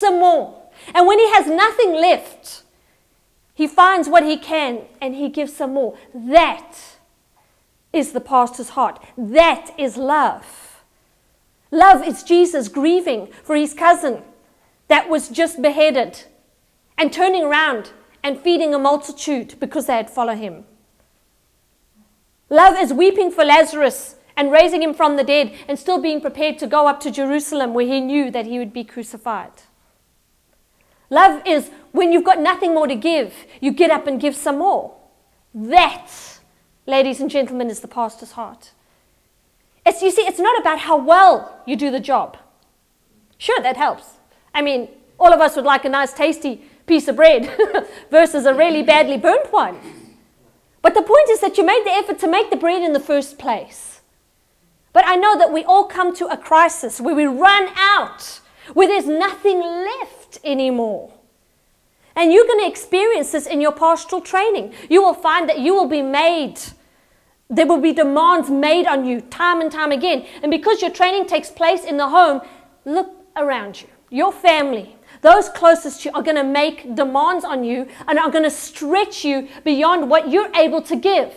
some more. And when he has nothing left, he finds what he can and he gives some more. That is the pastor's heart. That is love. Love is Jesus grieving for his cousin that was just beheaded and turning around and feeding a multitude because they had followed him. Love is weeping for Lazarus and raising him from the dead and still being prepared to go up to Jerusalem where he knew that he would be crucified. Love is when you've got nothing more to give, you get up and give some more. That, ladies and gentlemen, is the pastor's heart. You see, it's not about how well you do the job. Sure, that helps. I mean, all of us would like a nice, tasty piece of bread versus a really badly burnt one. But the point is that you made the effort to make the bread in the first place. But I know that we all come to a crisis where we run out, where there's nothing left anymore. And you're going to experience this in your pastoral training. You will find that you will be made, there will be demands made on you time and time again. And because your training takes place in the home, look around you. Your family, those closest to you are going to make demands on you and are going to stretch you beyond what you're able to give.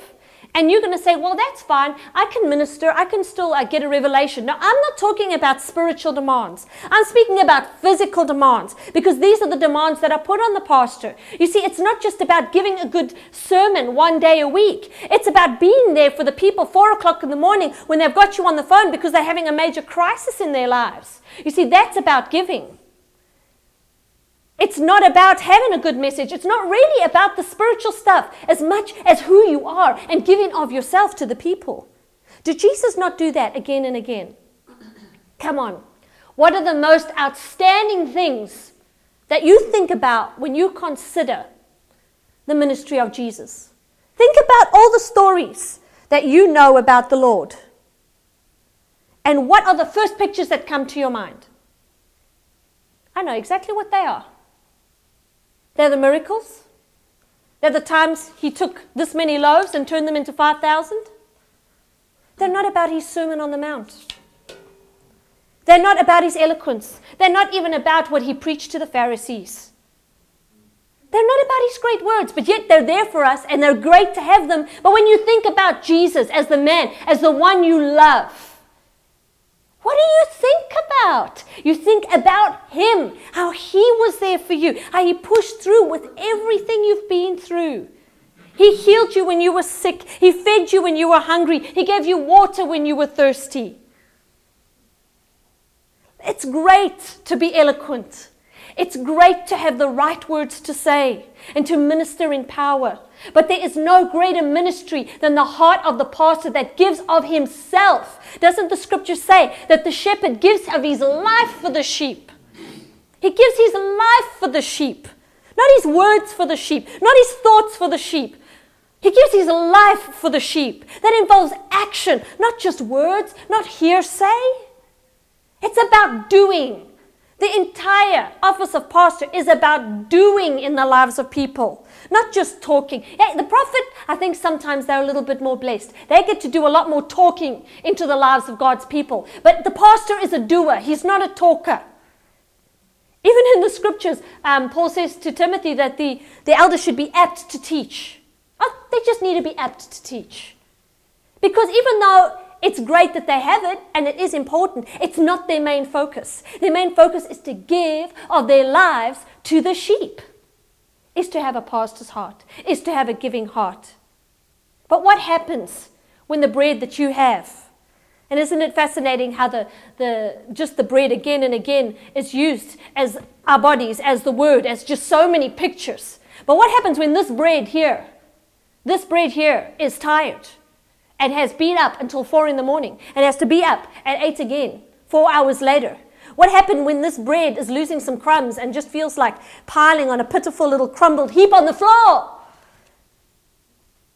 And you're going to say, well, that's fine. I can minister. I can still get a revelation. Now, I'm not talking about spiritual demands. I'm speaking about physical demands because these are the demands that are put on the pastor. You see, it's not just about giving a good sermon one day a week. It's about being there for the people 4 o'clock in the morning when they've got you on the phone because they're having a major crisis in their lives. You see, that's about giving. It's not about having a good message. It's not really about the spiritual stuff as much as who you are and giving of yourself to the people. Did Jesus not do that again and again? Come on. What are the most outstanding things that you think about when you consider the ministry of Jesus? Think about all the stories that you know about the Lord. And what are the first pictures that come to your mind? I know exactly what they are. They're the miracles. They're the times he took this many loaves and turned them into 5,000. They're not about his Sermon on the Mount. They're not about his eloquence. They're not even about what he preached to the Pharisees. They're not about his great words, but yet they're there for us and they're great to have them. But when you think about Jesus as the man, as the one you love, what do you think about? You think about him, how he was there for you, how he pushed through with everything you've been through. He healed you when you were sick. He fed you when you were hungry. He gave you water when you were thirsty. It's great to be eloquent. It's great to have the right words to say and to minister in power. But there is no greater ministry than the heart of the pastor that gives of himself. Doesn't the scripture say that the shepherd gives of his life for the sheep? He gives his life for the sheep. Not his words for the sheep. Not his thoughts for the sheep. He gives his life for the sheep. That involves action, not just words, not hearsay. It's about doing. The entire office of pastor is about doing in the lives of people, not just talking. Hey, the prophet, I think sometimes they're a little bit more blessed. They get to do a lot more talking into the lives of God's people. But the pastor is a doer. He's not a talker. Even in the scriptures, Paul says to Timothy that the elders should be apt to teach. Oh, they just need to be apt to teach. Because even though it's great that they have it, and it is important, it's not their main focus. Their main focus is to give of their lives to the sheep, is to have a pastor's heart, is to have a giving heart. But what happens when the bread that you have, and isn't it fascinating how just the bread again and again is used as our bodies, as the word, as just so many pictures. But what happens when this bread here is tired? And has been up until 4 in the morning and has to be up at 8 again, 4 hours later. What happened when this bread is losing some crumbs and just feels like piling on a pitiful little crumbled heap on the floor?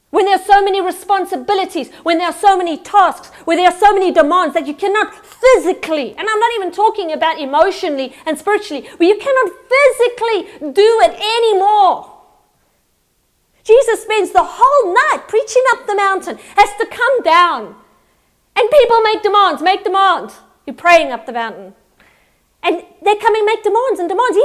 When there are so many responsibilities, when there are so many tasks, when there are so many demands that you cannot physically, and I'm not even talking about emotionally and spiritually, but you cannot physically do it anymore. Jesus spends the whole night preaching up the mountain, has to come down. And people make demands. You're praying up the mountain. And they come and make demands and demands. He